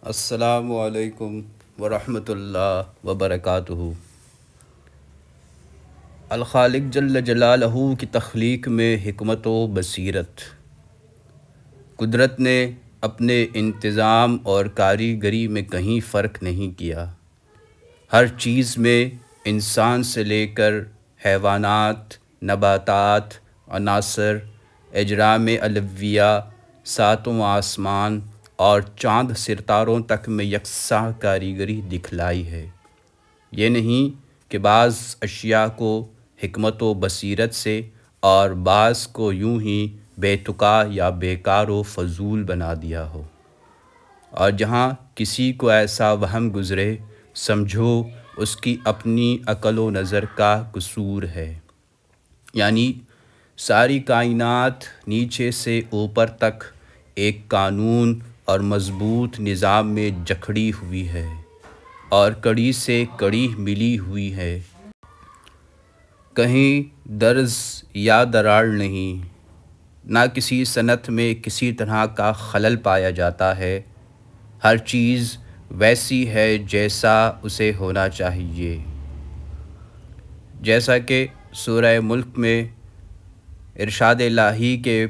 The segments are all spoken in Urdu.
السلام علیکم ورحمۃ اللہ وبرکاتہ۔ الخالق جل جلالہ کی تخلیق میں حکمت و بصیرت۔ قدرت نے اپنے انتظام اور کاریگری میں کہیں فرق نہیں کیا۔ ہر چیز میں انسان سے لے کر حیوانات، نباتات، عناصر، اجرام علویہ، ساتوں آسمان اور چاند ستاروں تک میں یکساں کاریگری دکھلائی ہے۔ یہ نہیں کہ بعض اشیاء کو حکمت و بصیرت سے اور بعض کو یوں ہی بے تکا یا بیکار و فضول بنا دیا ہو، اور جہاں کسی کو ایسا وہم گزرے سمجھو اس کی اپنی عقل و نظر کا قصور ہے۔ یعنی ساری کائنات نیچے سے اوپر تک ایک قانون اور مضبوط نظام میں جکڑی ہوئی ہے اور کڑی سے کڑی ملی ہوئی ہے۔ کہیں درز یا دراڑ نہیں، نہ کسی صنعت میں کسی طرح کا خلل پایا جاتا ہے۔ ہر چیز ویسی ہے جیسا اسے ہونا چاہیے۔ جیسا کہ سورہ ملک میں ارشاد الہی کے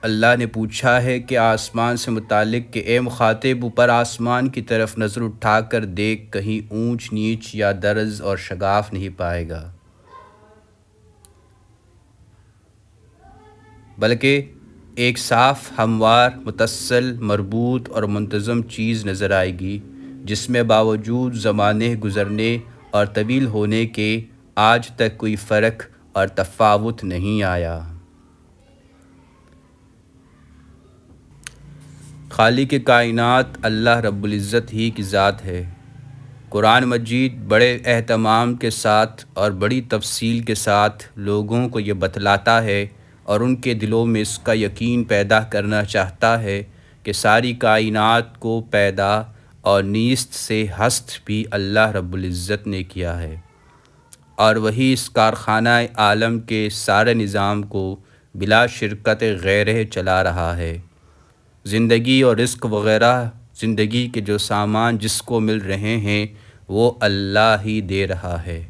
اللہ نے پوچھا ہے کہ آسمان سے متعلق کہ اے مخاطب اوپر آسمان کی طرف نظر اٹھا کر دیکھ، کہیں اونچ نیچ یا درز اور شگاف نہیں پائے گا، بلکہ ایک صاف، ہموار، متصل، مربوط اور منتظم چیز نظر آئے گی، جس میں باوجود زمانے گزرنے اور طویل ہونے کے آج تک کوئی فرق اور تفاوت نہیں آیا۔ خالق کائنات اللہ رب العزت ہی کی ذات ہے۔ قرآن مجید بڑے اہتمام کے ساتھ اور بڑی تفصیل کے ساتھ لوگوں کو یہ بتلاتا ہے اور ان کے دلوں میں اس کا یقین پیدا کرنا چاہتا ہے کہ ساری کائنات کو پیدا اور نیست سے ہست بھی اللہ رب العزت نے کیا ہے، اور وہی اس کارخانہ عالم کے سارے نظام کو بلا شرکت غیرہ چلا رہا ہے۔ زندگی اور رزق وغیرہ زندگی کے جو سامان جس کو مل رہے ہیں وہ اللہ ہی دے رہا ہے،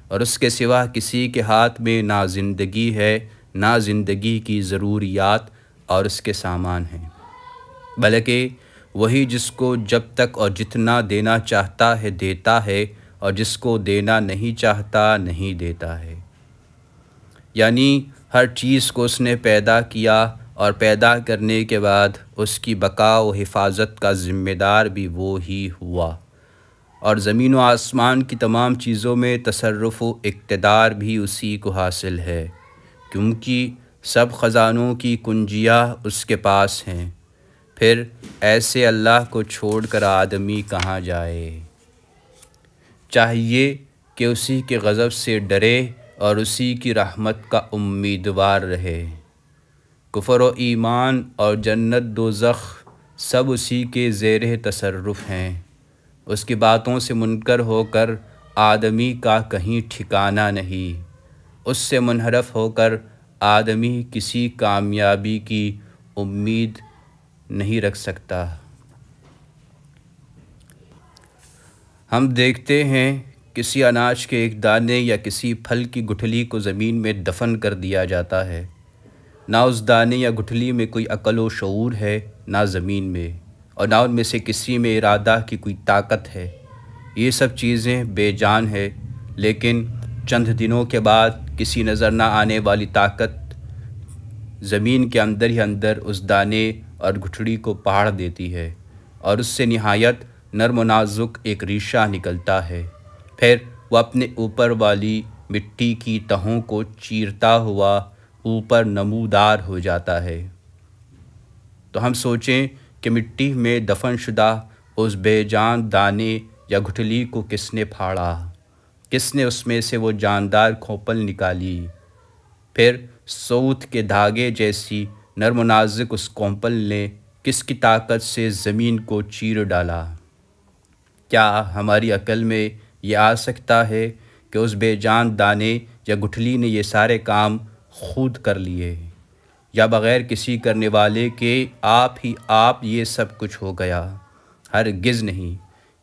اور اس کے سوا کسی کے ہاتھ میں نہ زندگی ہے، نہ زندگی کی ضروریات اور اس کے سامان ہیں، بلکہ وہی جس کو جب تک اور جتنا دینا چاہتا ہے دیتا ہے، اور جس کو دینا نہیں چاہتا نہیں دیتا ہے۔ یعنی ہر چیز کو اس نے پیدا کیا اور پیدا کرنے کے بعد اس کی بقا و حفاظت کا ذمہ دار بھی وہ ہی ہوا، اور زمین و آسمان کی تمام چیزوں میں تصرف و اقتدار بھی اسی کو حاصل ہے، کیونکہ سب خزانوں کی کنجیاں اس کے پاس ہیں۔ پھر ایسے اللہ کو چھوڑ کر آدمی کہاں جائے؟ چاہیے کہ اسی کے غضب سے ڈرے اور اسی کی رحمت کا امیدوار رہے۔ کفر و ایمان اور جنت دوزخ سب اسی کے زیر تصرف ہیں۔ اس کی باتوں سے منکر ہو کر آدمی کا کہیں ٹھکانہ نہیں، اس سے منحرف ہو کر آدمی کسی کامیابی کی امید نہیں رکھ سکتا۔ ہم دیکھتے ہیں کسی اناج کے ایک دانے یا کسی پھل کی گٹھلی کو زمین میں دفن کر دیا جاتا ہے، نہ اس دانے یا گٹھلی میں کوئی عقل و شعور ہے، نہ زمین میں، اور نہ ان میں سے کسی میں ارادہ کی کوئی طاقت ہے۔ یہ سب چیزیں بے جان ہے، لیکن چند دنوں کے بعد کسی نظر نہ آنے والی طاقت زمین کے اندر ہی اندر اس دانے اور گٹھلی کو پاڑ دیتی ہے، اور اس سے نہایت نرم و نازک ایک ریشہ نکلتا ہے۔ پھر وہ اپنے اوپر والی مٹی کی تہوں کو چیرتا ہوا اوپر نمودار ہو جاتا ہے۔ تو ہم سوچیں کہ مٹی میں دفن شدہ اس بے جان دانے یا گٹھلی کو کس نے پھاڑا، کس نے اس میں سے وہ جاندار کھوپل نکالی، پھر سوت کے دھاگے جیسی نرم و نازک اس کھوپل نے کس کی طاقت سے زمین کو چیر ڈالا؟ کیا ہماری عقل میں یہ آ سکتا ہے کہ اس بے جان دانے یا گٹھلی نے یہ سارے کام خود کر لیے، یا بغیر کسی کرنے والے کے آپ ہی آپ یہ سب کچھ ہو گیا؟ ہرگز نہیں،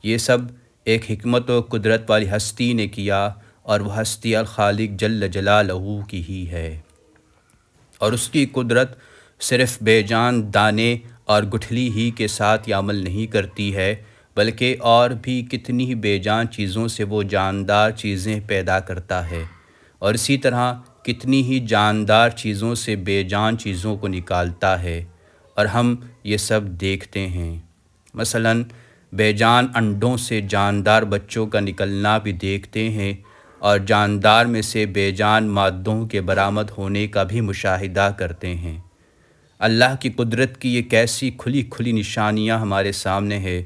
یہ سب ایک حکمت و قدرت والی ہستی نے کیا، اور وہ ہستی الخالق جل جلالہ کی ہی ہے، اور اس کی قدرت صرف بے جان دانے اور گٹھلی ہی کے ساتھ یہ عمل نہیں کرتی ہے، بلکہ اور بھی کتنی بے جان چیزوں سے وہ جاندار چیزیں پیدا کرتا ہے، اور اسی طرح کتنی ہی جاندار چیزوں سے بے جان چیزوں کو نکالتا ہے، اور ہم یہ سب دیکھتے ہیں۔ مثلاً بے جان انڈوں سے جاندار بچوں کا نکلنا بھی دیکھتے ہیں، اور جاندار میں سے بے جان مادوں کے برآمد ہونے کا بھی مشاہدہ کرتے ہیں۔ اللہ کی قدرت کی یہ کیسی کھلی کھلی نشانیاں ہمارے سامنے ہے،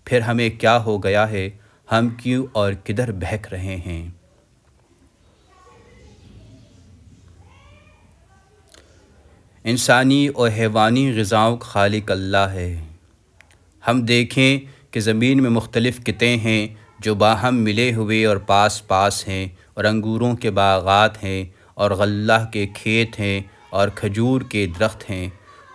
پھر ہمیں کیا ہو گیا ہے، ہم کیوں اور کدھر بہک رہے ہیں؟ انسانی اور حیوانی غذاؤں کا خالق اللہ ہے۔ ہم دیکھیں کہ زمین میں مختلف قطعے ہیں جو باہم ملے ہوئے اور پاس پاس ہیں، اور انگوروں کے باغات ہیں، اور غلہ کے کھیت ہیں، اور کھجور کے درخت ہیں۔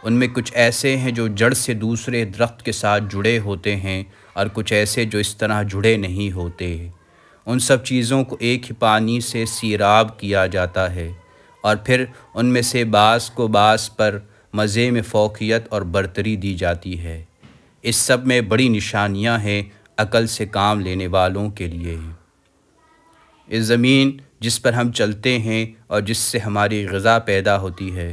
ان میں کچھ ایسے ہیں جو جڑ سے دوسرے درخت کے ساتھ جڑے ہوتے ہیں، اور کچھ ایسے جو اس طرح جڑے نہیں ہوتے۔ ان سب چیزوں کو ایک ہی پانی سے سیراب کیا جاتا ہے، اور پھر ان میں سے بعض کو بعض پر مزے میں فوقیت اور برتری دی جاتی ہے۔ اس سب میں بڑی نشانیاں ہیں عقل سے کام لینے والوں کے لیے۔ اس زمین جس پر ہم چلتے ہیں اور جس سے ہماری غذا پیدا ہوتی ہے،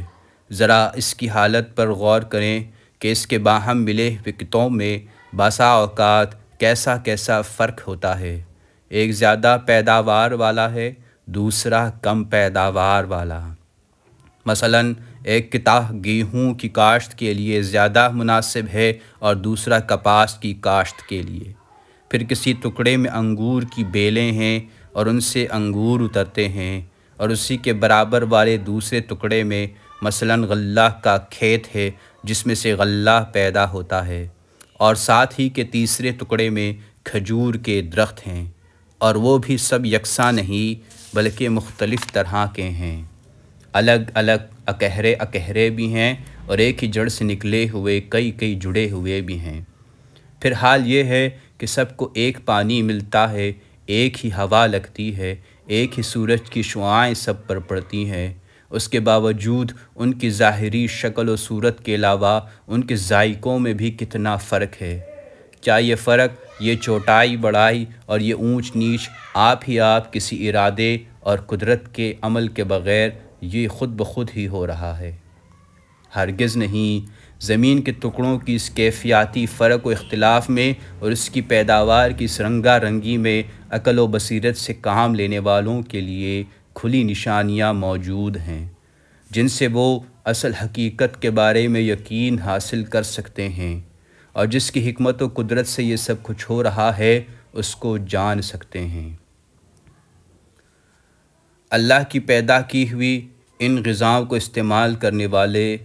ذرا اس کی حالت پر غور کریں کہ اس کے باہم ملے ہوئے قطعوں میں بسا اوقات کیسا کیسا فرق ہوتا ہے۔ ایک زیادہ پیداوار والا ہے، دوسرا کم پیداوار والا۔ مثلاً ایک قطعہ گیہوں کی کاشت کے لیے زیادہ مناسب ہے اور دوسرا کپاس کی کاشت کے لیے۔ پھر کسی ٹکڑے میں انگور کی بیلیں ہیں اور ان سے انگور اترتے ہیں، اور اسی کے برابر والے دوسرے ٹکڑے میں مثلاً غلہ کا کھیت ہے جس میں سے غلہ پیدا ہوتا ہے، اور ساتھ ہی کے تیسرے ٹکڑے میں کھجور کے درخت ہیں، اور وہ بھی سب یکساں نہیں بلکہ مختلف طرح کے ہیں، الگ الگ اکہرے اکہرے بھی ہیں، اور ایک ہی جڑ سے نکلے ہوئے کئی کئی جڑے ہوئے بھی ہیں۔ پھر حال یہ ہے کہ سب کو ایک پانی ملتا ہے، ایک ہی ہوا لگتی ہے، ایک ہی سورج کی شعاعیں سب پر پڑتی ہیں، اس کے باوجود ان کی ظاہری شکل و صورت کے علاوہ ان کے ذائقوں میں بھی کتنا فرق ہے۔ کیا یہ فرق، یہ چھوٹائی بڑائی اور یہ اونچ نیچ آپ ہی آپ کسی ارادے اور قدرت کے عمل کے بغیر یہ خود بخود ہی ہو رہا ہے؟ ہرگز نہیں۔ زمین کے ٹکڑوں کی اس کیفیاتی فرق و اختلاف میں اور اس کی پیداوار کی اس رنگا رنگی میں عقل و بصیرت سے کام لینے والوں کے لیے کھلی نشانیاں موجود ہیں، جن سے وہ اصل حقیقت کے بارے میں یقین حاصل کر سکتے ہیں، اور جس کی حکمت و قدرت سے یہ سب کچھ ہو رہا ہے اس کو جان سکتے ہیں۔ اللہ کی پیدا کی ہوئی ان غذاؤں کو استعمال کرنے والے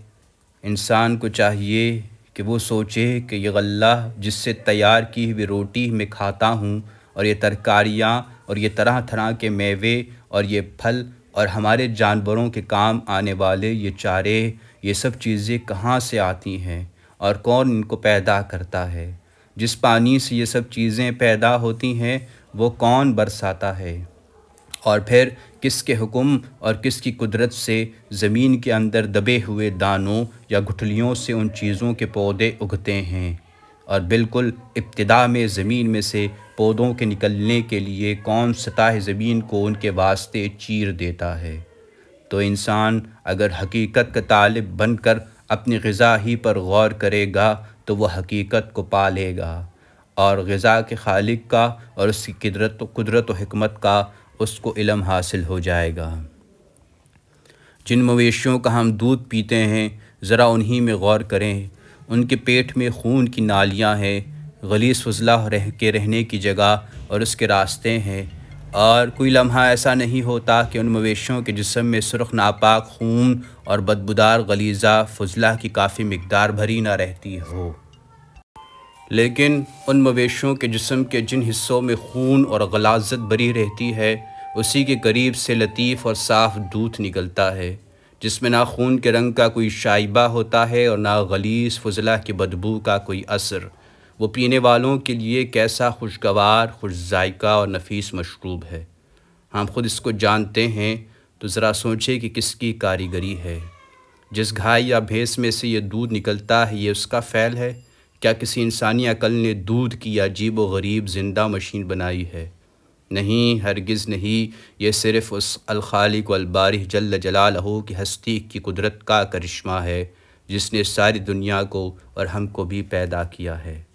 انسان کو چاہیے کہ وہ سوچے کہ یہ غلہ جس سے تیار کی ہوئی روٹی میں کھاتا ہوں، اور یہ ترکاریاں اور یہ طرح طرح کے میوے اور یہ پھل اور ہمارے جانوروں کے کام آنے والے یہ چارے، یہ سب چیزیں کہاں سے آتی ہیں اور کون ان کو پیدا کرتا ہے؟ جس پانی سے یہ سب چیزیں پیدا ہوتی ہیں وہ کون برساتا ہے؟ اور پھر کس کے حکم اور کس کی قدرت سے زمین کے اندر دبے ہوئے دانوں یا گٹھلیوں سے ان چیزوں کے پودے اگتے ہیں؟ اور بالکل ابتدا میں زمین میں سے پودوں کے نکلنے کے لیے کون سطح زمین کو ان کے واسطے چیر دیتا ہے؟ تو انسان اگر حقیقت کا طالب بن کر اپنی غذا ہی پر غور کرے گا تو وہ حقیقت کو پا لے گا، اور غذا کے خالق کا اور اس کی قدرت و حکمت کا اس کو علم حاصل ہو جائے گا۔ جن مویشیوں کا ہم دودھ پیتے ہیں ذرا انہی میں غور کریں، ان کے پیٹ میں خون کی نالیاں ہیں، غلیظ فضلہ کے رہنے کی جگہ اور اس کے راستے ہیں، اور کوئی لمحہ ایسا نہیں ہوتا کہ ان مویشیوں کے جسم میں سرخ ناپاک خون اور بدبودار غلیظہ فضلہ کی کافی مقدار بھری نہ رہتی ہو۔ لیکن ان مویشیوں کے جسم کے جن حصوں میں خون اور غلاظت بری رہتی ہے اسی کے قریب سے لطیف اور صاف دودھ نکلتا ہے، جس میں نہ خون کے رنگ کا کوئی شائبہ ہوتا ہے اور نہ غلیظ فضلہ کی بدبو کا کوئی اثر۔ وہ پینے والوں کے لیے کیسا خوشگوار، خوش ذائقہ اور نفیس مشروب ہے۔ ہم خود اس کو جانتے ہیں تو ذرا سوچیں کہ کس کی کاریگری ہے۔ جس گائے یا بھینس میں سے یہ دودھ نکلتا ہے، یہ اس کا فعل ہے؟ کیا کسی انسانی عقل نے دودھ کی عجیب و غریب زندہ مشین بنائی ہے؟ نہیں، ہرگز نہیں، یہ صرف اس الخالق والبارئ جل جلالہ کی ہستی کی قدرت کا کرشمہ ہے، جس نے ساری دنیا کو اور ہم کو بھی پیدا کیا ہے۔